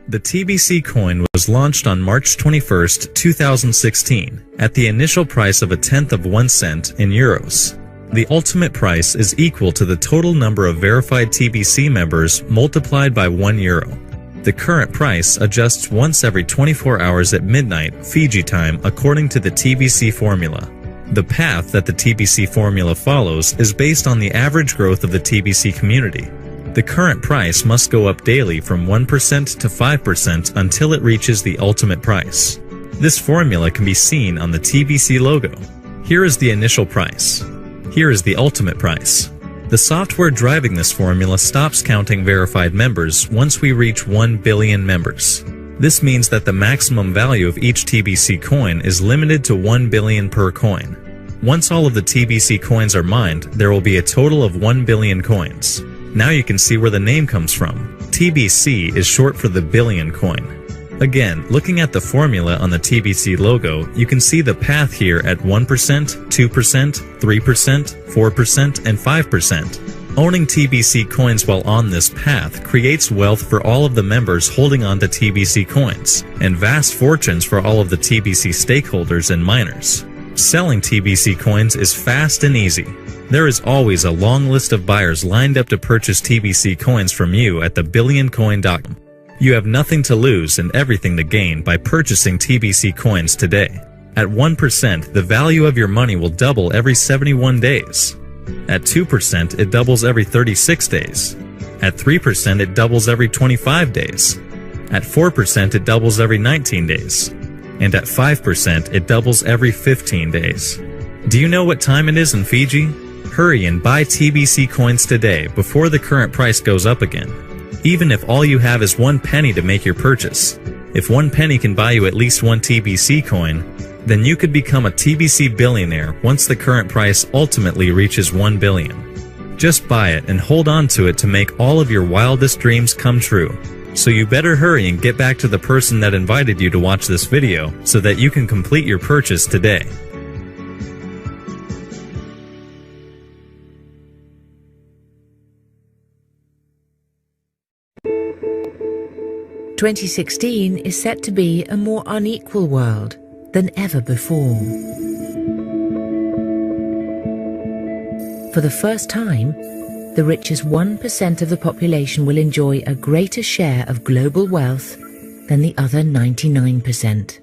The TBC coin was launched on March 21, 2016, at the initial price of 1/10 of 1 cent in euros. The ultimate price is equal to the total number of verified TBC members multiplied by €1. The current price adjusts once every 24 hours at midnight, Fiji time, according to the TBC formula. The path that the TBC formula follows is based on the average growth of the TBC community. The current price must go up daily from 1% to 5% until it reaches the ultimate price. This formula can be seen on the TBC logo. Here is the initial price. Here is the ultimate price. The software driving this formula stops counting verified members once we reach 1 billion members. This means that the maximum value of each TBC coin is limited to 1 billion per coin. Once all of the TBC coins are mined, there will be a total of 1 billion coins. Now you can see where the name comes from. TBC is short for the billion coin. Again, looking at the formula on the TBC logo, you can see the path here at 1%, 2%, 3%, 4%, and 5%. Owning TBC coins while on this path creates wealth for all of the members holding on to TBC coins, and vast fortunes for all of the TBC stakeholders and miners. Selling TBC coins is fast and easy. There is always a long list of buyers lined up to purchase TBC coins from you at thebillioncoin.com. You have nothing to lose and everything to gain by purchasing TBC coins today. At 1%, the value of your money will double every 71 days. At 2%, it doubles every 36 days. At 3%, it doubles every 25 days. At 4%, it doubles every 19 days. And at 5%, it doubles every 15 days. Do you know what time it is in Fiji? Hurry and buy TBC coins today before the current price goes up again. Even if all you have is 1 penny to make your purchase. If 1 penny can buy you at least 1 TBC coin, then you could become a TBC billionaire once the current price ultimately reaches 1 billion. Just buy it and hold on to it to make all of your wildest dreams come true. So you better hurry and get back to the person that invited you to watch this video so that you can complete your purchase today. "2016 is set to be a more unequal world than ever before. For the first time, the richest 1% of the population will enjoy a greater share of global wealth than the other 99%.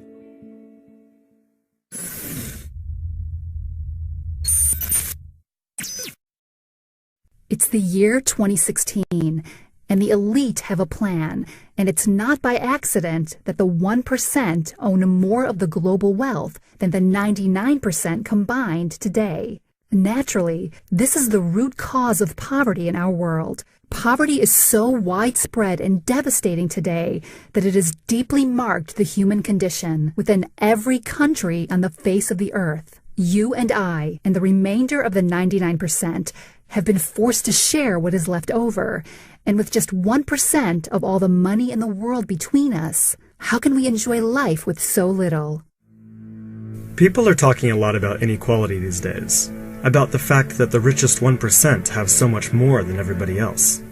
It's the year 2016. And the elite have a plan, and it's not by accident that the 1% own more of the global wealth than the 99% combined today. Naturally, this is the root cause of poverty in our world. Poverty is so widespread and devastating today that it has deeply marked the human condition within every country on the face of the earth. You and I, and the remainder of the 99%, have been forced to share what is left over. And with just 1% of all the money in the world between us, how can we enjoy life with so little? People are talking a lot about inequality these days, about the fact that the richest 1% have so much more than everybody else.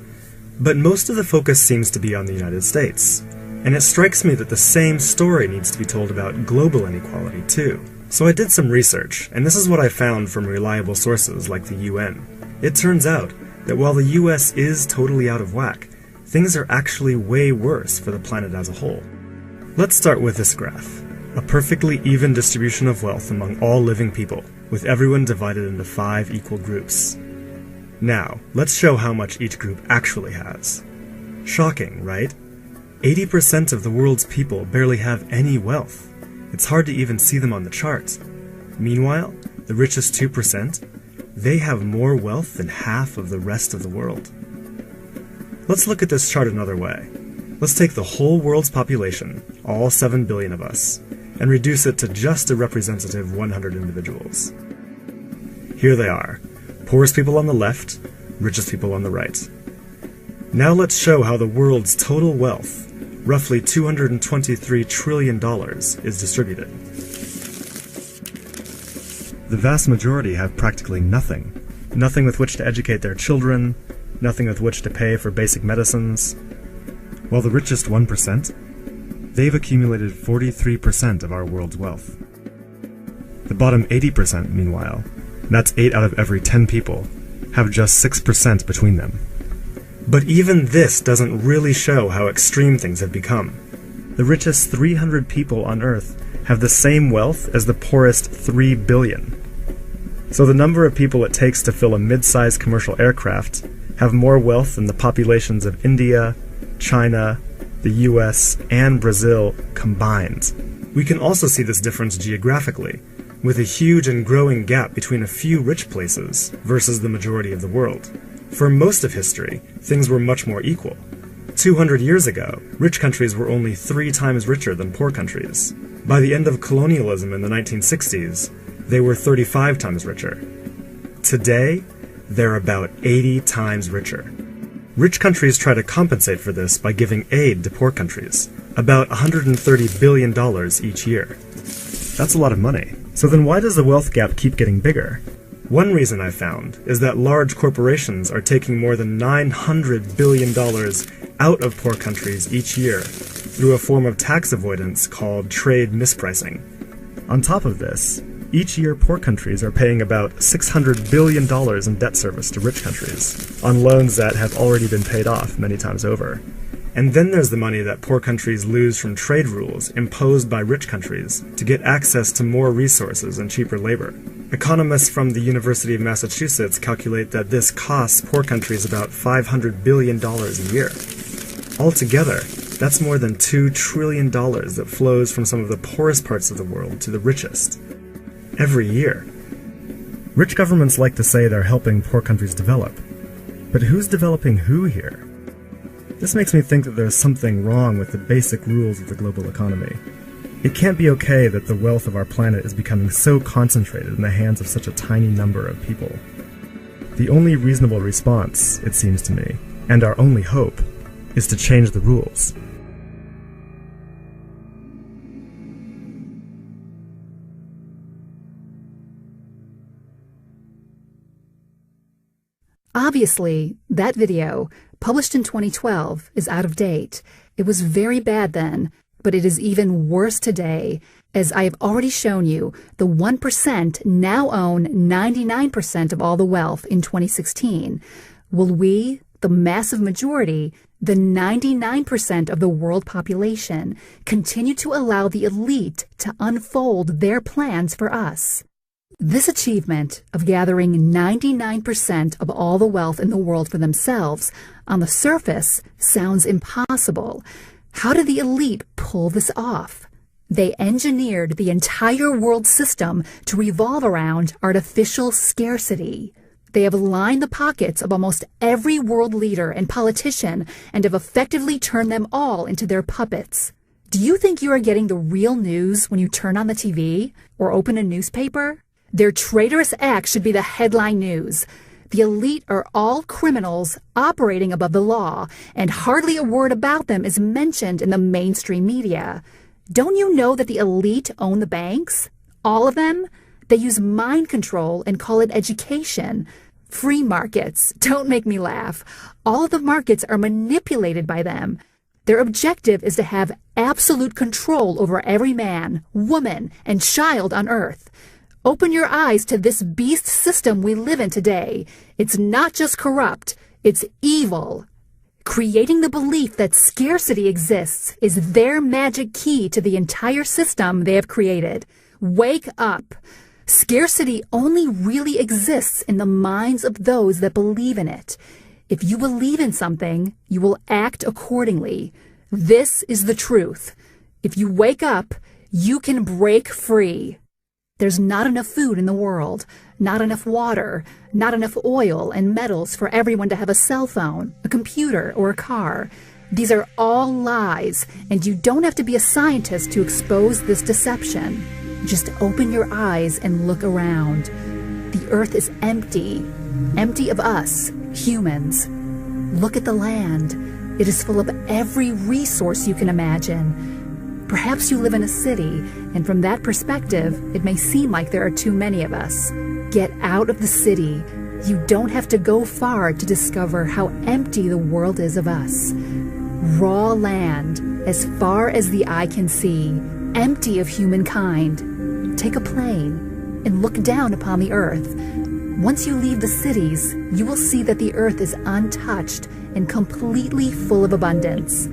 But most of the focus seems to be on the United States, and it strikes me that the same story needs to be told about global inequality too. So I did some research, and this is what I found from reliable sources like the UN. It turns out that while the US is totally out of whack, things are actually way worse for the planet as a whole. Let's start with this graph. A perfectly even distribution of wealth among all living people, with everyone divided into 5 equal groups. Now, let's show how much each group actually has. Shocking, right? 80% of the world's people barely have any wealth. It's hard to even see them on the charts. Meanwhile, the richest 2%, they have more wealth than half of the rest of the world. Let's look at this chart another way. Let's take the whole world's population, all 7 billion of us, and reduce it to just a representative 100 individuals. Here they are, poorest people on the left, richest people on the right. Now let's show how the world's total wealth, roughly $223 trillion, is distributed. The vast majority have practically nothing. Nothing with which to educate their children, nothing with which to pay for basic medicines. while the richest 1%, they've accumulated 43% of our world's wealth. The bottom 80%, meanwhile, that's 8 out of every 10 people, have just 6% between them. But even this doesn't really show how extreme things have become. The richest 300 people on Earth have the same wealth as the poorest 3 billion. So the number of people it takes to fill a mid-sized commercial aircraft have more wealth than the populations of India, China, the US, and Brazil combined. We can also see this difference geographically, with a huge and growing gap between a few rich places versus the majority of the world. For most of history, things were much more equal. 200 years ago, rich countries were only 3 times richer than poor countries. By the end of colonialism in the 1960s, they were 35 times richer. Today, they're about 80 times richer. Rich countries try to compensate for this by giving aid to poor countries, about $130 billion each year. That's a lot of money. So then why does the wealth gap keep getting bigger? One reason I found is that large corporations are taking more than $900 billion out of poor countries each year through a form of tax avoidance called trade mispricing. On top of this, each year poor countries are paying about $600 billion in debt service to rich countries on loans that have already been paid off many times over. And then there's the money that poor countries lose from trade rules imposed by rich countries to get access to more resources and cheaper labor. Economists from the University of Massachusetts calculate that this costs poor countries about $500 billion a year. Altogether, that's more than $2 trillion that flows from some of the poorest parts of the world to the richest. Every year. Rich governments like to say they're helping poor countries develop. But who's developing who here? This makes me think that there's something wrong with the basic rules of the global economy. It can't be okay that the wealth of our planet is becoming so concentrated in the hands of such a tiny number of people. The only reasonable response, it seems to me, and our only hope, is to change the rules. Obviously, that video, published in 2012, is out of date. It was very bad then, but it is even worse today. As I have already shown you, the 1% now own 99% of all the wealth in 2016. Will we, the massive majority, the 99% of the world population, continue to allow the elite to unfold their plans for us? This achievement of gathering 99% of all the wealth in the world for themselves, on the surface, sounds impossible. How did the elite pull this off? They engineered the entire world system to revolve around artificial scarcity. They have lined the pockets of almost every world leader and politician and have effectively turned them all into their puppets. Do you think you are getting the real news when you turn on the TV or open a newspaper? Their traitorous acts should be the headline news. The elite are all criminals operating above the law, and hardly a word about them is mentioned in the mainstream media. Don't you know that the elite own the banks? All of them? They use mind control and call it education. Free markets. Don't make me laugh. All of the markets are manipulated by them. Their objective is to have absolute control over every man, woman, and child on Earth. Open your eyes to this beast system we live in today. It's not just corrupt, it's evil. Creating the belief that scarcity exists is their magic key to the entire system they have created. Wake up. Scarcity only really exists in the minds of those that believe in it. If you believe in something, you will act accordingly. This is the truth. If you wake up, you can break free. There's not enough food in the world, not enough water, not enough oil and metals for everyone to have a cell phone, a computer, or a car. These are all lies, and you don't have to be a scientist to expose this deception. Just open your eyes and look around. The earth is empty, empty of us, humans. Look at the land. It is full of every resource you can imagine. Perhaps you live in a city, and from that perspective, it may seem like there are too many of us. Get out of the city. You don't have to go far to discover how empty the world is of us. raw land, as far as the eye can see, empty of humankind. Take a plane and look down upon the earth. Once you leave the cities, you will see that the earth is untouched and completely full of abundance.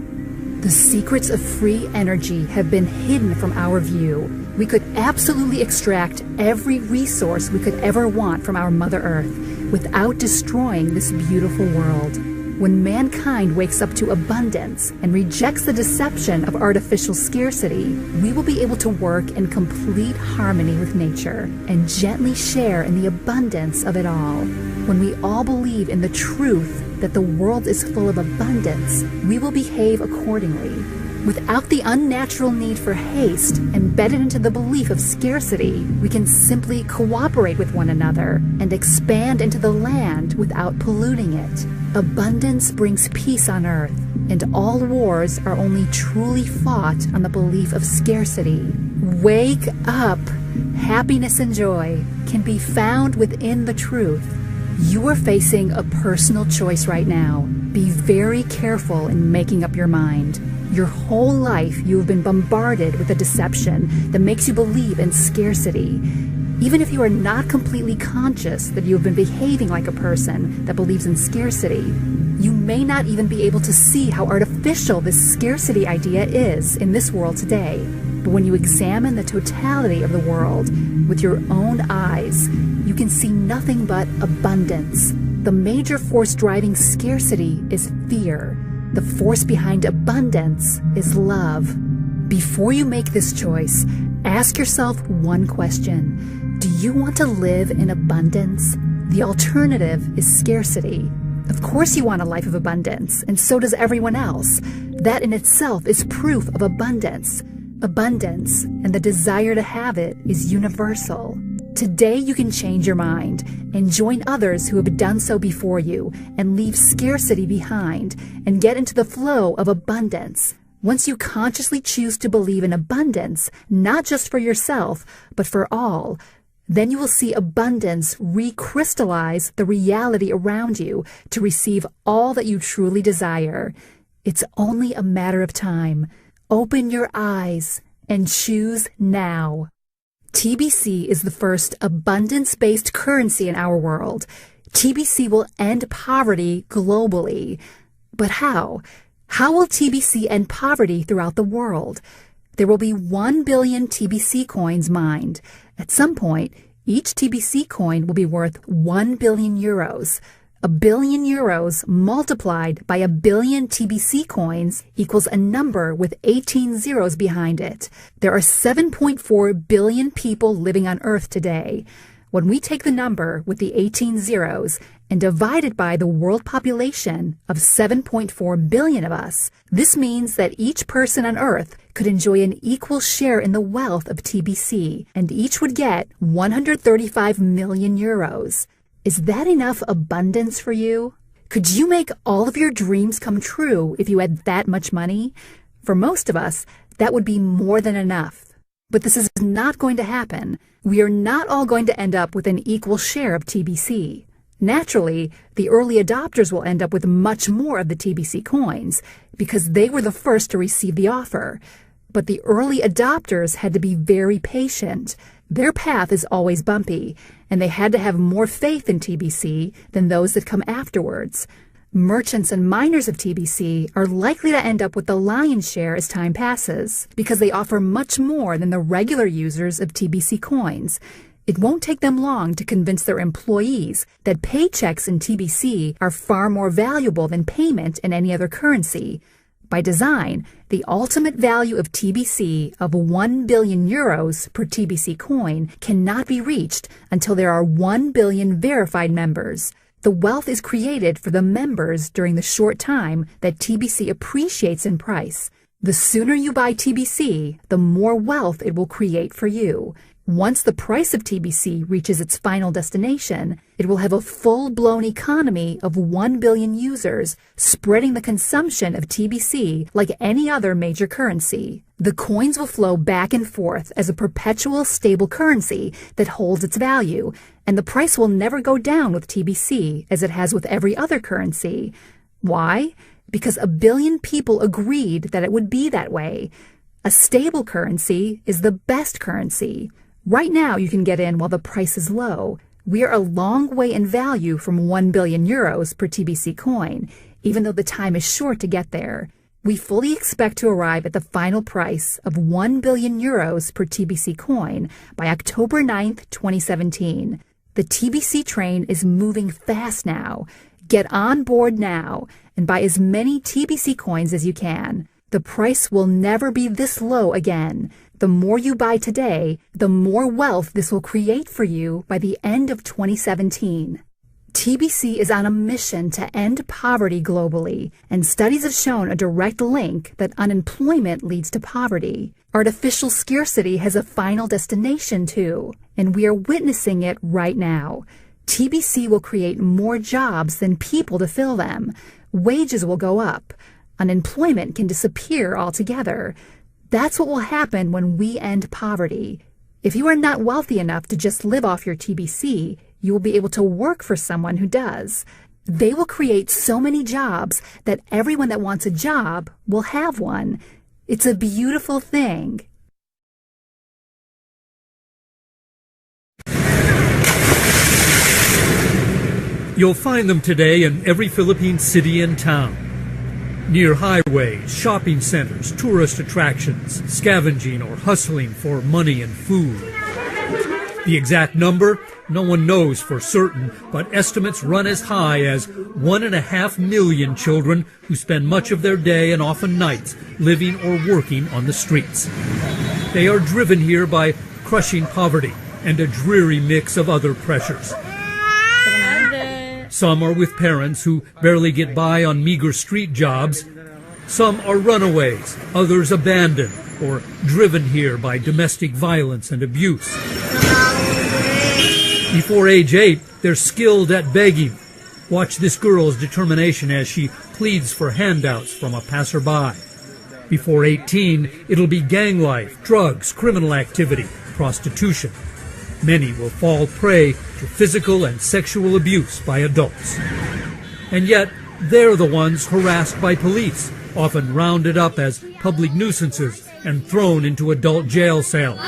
The secrets of free energy have been hidden from our view. We could absolutely extract every resource we could ever want from our Mother Earth without destroying this beautiful world. When mankind wakes up to abundance and rejects the deception of artificial scarcity, we will be able to work in complete harmony with nature and gently share in the abundance of it all. When we all believe in the truth that the world is full of abundance, we will behave accordingly. Without the unnatural need for haste embedded into the belief of scarcity, we can simply cooperate with one another and expand into the land without polluting it. Abundance brings peace on earth, and all wars are only truly fought on the belief of scarcity. Wake up! Happiness and joy can be found within the truth. You are facing a personal choice right now. Be very careful in making up your mind. Your whole life you have been bombarded with a deception that makes you believe in scarcity. Even if you are not completely conscious that you have been behaving like a person that believes in scarcity, you may not even be able to see how artificial this scarcity idea is in this world today. But when you examine the totality of the world with your own eyes, you can see nothing but abundance. The major force driving scarcity is fear. The force behind abundance is love. Before you make this choice, ask yourself one question. Do you want to live in abundance? The alternative is scarcity. Of course you want a life of abundance, and so does everyone else. That in itself is proof of abundance. Abundance and the desire to have it is universal. Today you can change your mind and join others who have done so before you and leave scarcity behind and get into the flow of abundance. Once you consciously choose to believe in abundance, not just for yourself, but for all, then you will see abundance recrystallize the reality around you to receive all that you truly desire. It's only a matter of time. Open your eyes and choose now. TBC is the first abundance-based currency in our world. TBC will end poverty globally. But how? How will TBC end poverty throughout the world? There will be 1 billion TBC coins mined. At some point, each TBC coin will be worth 1 billion euros. 1 billion euros multiplied by 1 billion TBC coins equals a number with 18 zeros behind it. There are 7.4 billion people living on Earth today. When we take the number with the 18 zeros and divide it by the world population of 7.4 billion of us, this means that each person on Earth could enjoy an equal share in the wealth of TBC, and each would get 135 million euros. Is that enough abundance for you? Could you make all of your dreams come true if you had that much money? For most of us, that would be more than enough. But this is not going to happen. We are not all going to end up with an equal share of TBC. Naturally, the early adopters will end up with much more of the TBC coins because they were the first to receive the offer. But the early adopters had to be very patient. Their path is always bumpy, and they had to have more faith in TBC than those that come afterwards. Merchants and miners of TBC are likely to end up with the lion's share as time passes because they offer much more than the regular users of TBC coins. It won't take them long to convince their employees that paychecks in TBC are far more valuable than payment in any other currency. By design, the ultimate value of TBC of 1 billion euros per TBC coin cannot be reached until there are 1 billion verified members. The wealth is created for the members during the short time that TBC appreciates in price. The sooner you buy TBC, the more wealth it will create for you. Once the price of TBC reaches its final destination, it will have a full-blown economy of 1 billion users, spreading the consumption of TBC like any other major currency. The coins will flow back and forth as a perpetual stable currency that holds its value, and the price will never go down with TBC as it has with every other currency. Why? because 1 billion people agreed that it would be that way. A stable currency is the best currency. Right now, you can get in while the price is low. We are a long way in value from 1 billion euros per TBC coin, even though the time is short to get there. We fully expect to arrive at the final price of 1 billion euros per TBC coin by October 9th, 2017. The TBC train is moving fast now. Get on board now and buy as many TBC coins as you can. The price will never be this low again. The more you buy today, the more wealth this will create for you by the end of 2017. TBC is on a mission to end poverty globally, and studies have shown a direct link that unemployment leads to poverty. Artificial scarcity has a final destination too, and we are witnessing it right now. TBC will create more jobs than people to fill them. Wages will go up. Unemployment can disappear altogether. That's what will happen when we end poverty. If you are not wealthy enough to just live off your TBC, you will be able to work for someone who does. They will create so many jobs that everyone that wants a job will have one. It's a beautiful thing. You'll find them today in every Philippine city and town. Near highways, shopping centers, tourist attractions, scavenging or hustling for money and food. The exact number, no one knows for certain, but estimates run as high as 1.5 million children who spend much of their day and often nights living or working on the streets. They are driven here by crushing poverty and a dreary mix of other pressures. Some are with parents who barely get by on meager street jobs. Some are runaways, others abandoned or driven here by domestic violence and abuse. Before age 8, they're skilled at begging. Watch this girl's determination as she pleads for handouts from a passerby. Before 18, it'll be gang life, drugs, criminal activity, prostitution. Many will fall prey to physical and sexual abuse by adults. And yet, they're the ones harassed by police, often rounded up as public nuisances and thrown into adult jail cells.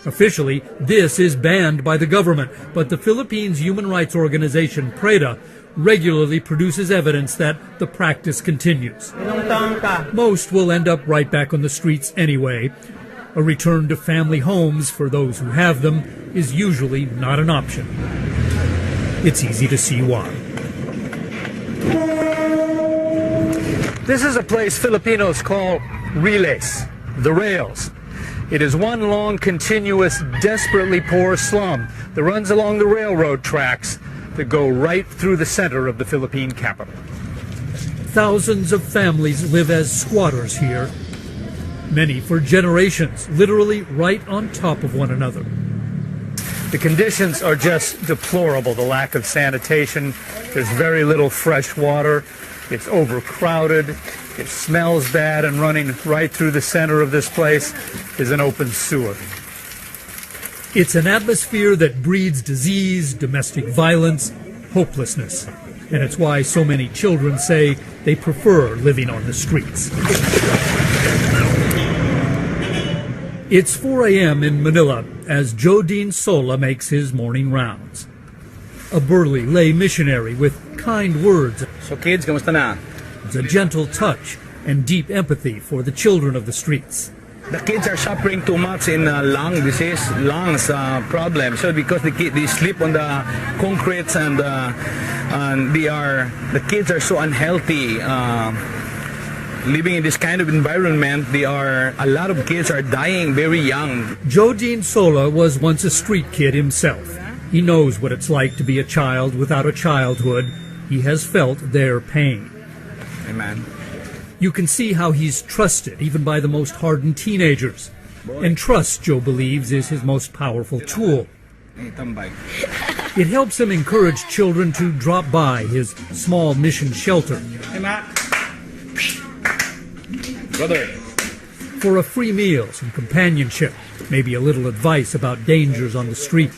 Officially, this is banned by the government, but the Philippines human rights organization PREDA regularly produces evidence that the practice continues. Most will end up right back on the streets anyway. A return to family homes for those who have them is usually not an option. It's easy to see why. This is a place Filipinos call relays, the rails. It is one long, continuous, desperately poor slum that runs along the railroad tracks that go right through the center of the Philippine capital. Thousands of families live as squatters here, many for generations, literally right on top of one another. The conditions are just deplorable. The lack of sanitation, there's very little fresh water, it's overcrowded, it smells bad, and running right through the center of this place is an open sewer. It's an atmosphere that breeds disease, domestic violence, hopelessness. And it's why so many children say they prefer living on the streets. It's 4 a.m. in Manila as Jodine Sola makes his morning rounds. A burly lay missionary with kind words. So kids, kamusta na? It's a gentle touch and deep empathy for the children of the streets. The kids are suffering too much in lung disease, lungs problem. So because they sleep on the concrete and the kids are so unhealthy. Living in this kind of environment, a lot of kids are dying very young. Jodine Sola was once a street kid himself. He knows what it's like to be a child without a childhood. He has felt their pain. Amen. You can see how he's trusted even by the most hardened teenagers. And trust, Joe believes, is his most powerful tool. It helps him encourage children to drop by his small mission shelter. Hey, Matt. Brother. For a free meal, some companionship, maybe a little advice about dangers on the street.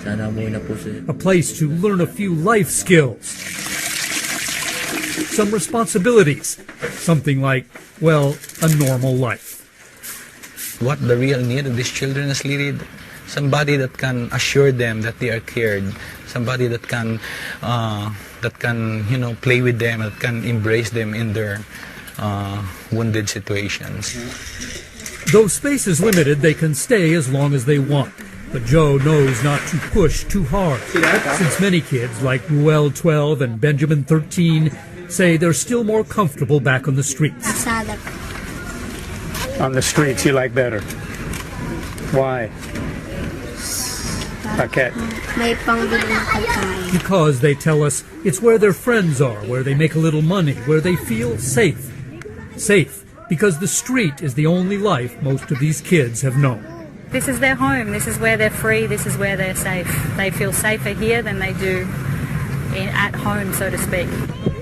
A place to learn a few life skills. some responsibilities, something like, well, a normal life. What the real need of these children is really somebody that can assure them that they are cared, somebody that can play with them, that can embrace them in their wounded situations. Though space is limited, they can stay as long as they want. But Joe knows not to push too hard, since many kids like Ruel, 12, and Benjamin, 13, say they're still more comfortable back on the streets. On the streets you like better. Why? Okay. Because they tell us it's where their friends are, where they make a little money, where they feel safe. Safe, because the street is the only life most of these kids have known. This is their home. This is where they're free. This is where they're safe. They feel safer here than they do at home, so to speak.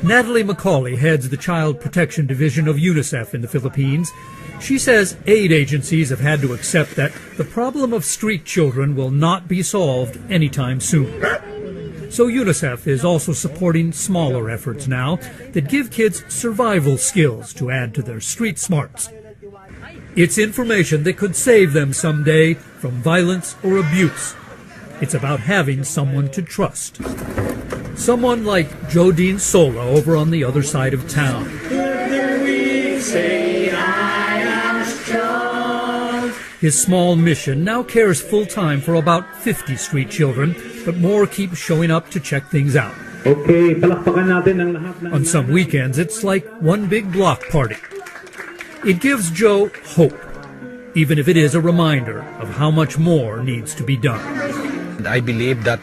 Natalie McCauley heads the Child Protection Division of UNICEF in the Philippines. She says aid agencies have had to accept that the problem of street children will not be solved anytime soon. So UNICEF is also supporting smaller efforts now that give kids survival skills to add to their street smarts. It's information that could save them someday from violence or abuse. It's about having someone to trust. Someone like Jodine Sola over on the other side of town. His small mission now cares full-time for about 50 street children, but more keep showing up to check things out. On some weekends, it's like one big block party. It gives Joe hope, even if it is a reminder of how much more needs to be done. I believe that,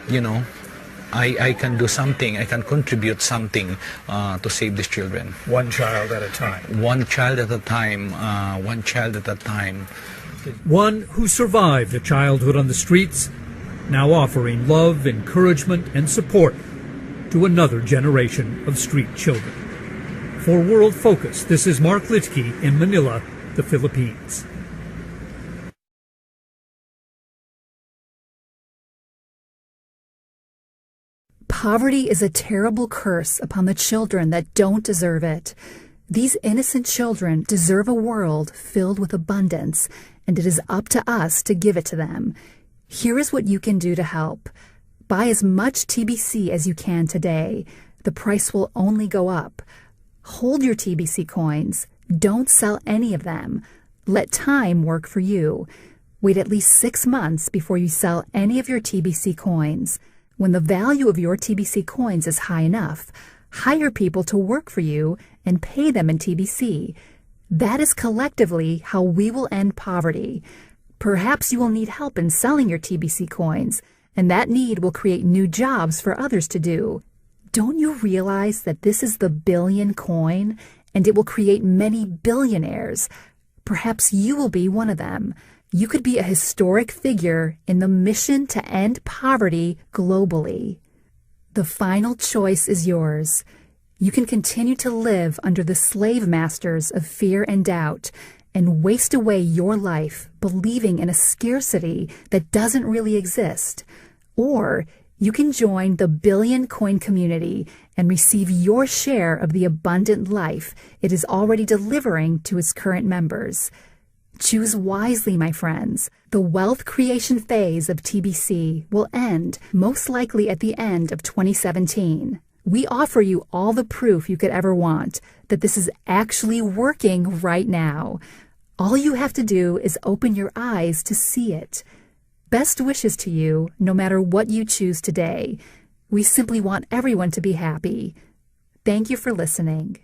I can do something, I can contribute something to save these children. One child at a time. One child at a time, one child at a time. One who survived a childhood on the streets, now offering love, encouragement, and support to another generation of street children. For World Focus, this is Mark Litzke in Manila, the Philippines. Poverty is a terrible curse upon the children that don't deserve it. These innocent children deserve a world filled with abundance, and it is up to us to give it to them. Here is what you can do to help. Buy as much TBC as you can today. The price will only go up. Hold your TBC coins. Don't sell any of them. Let time work for you. Wait at least 6 months before you sell any of your TBC coins. When the value of your TBC coins is high enough, hire people to work for you and pay them in TBC. That is collectively how we will end poverty. Perhaps you will need help in selling your TBC coins, and that need will create new jobs for others to do. Don't you realize that this is the billion coin, and it will create many billionaires? Perhaps you will be one of them. You could be a historic figure in the mission to end poverty globally. The final choice is yours. You can continue to live under the slave masters of fear and doubt and waste away your life believing in a scarcity that doesn't really exist. Or you can join the billion coin community and receive your share of the abundant life it is already delivering to its current members. Choose wisely, my friends. The wealth creation phase of TBC will end most likely at the end of 2017. We offer you all the proof you could ever want that this is actually working right now. All you have to do is open your eyes to see it. Best wishes to you, no matter what you choose today. We simply want everyone to be happy. Thank you for listening.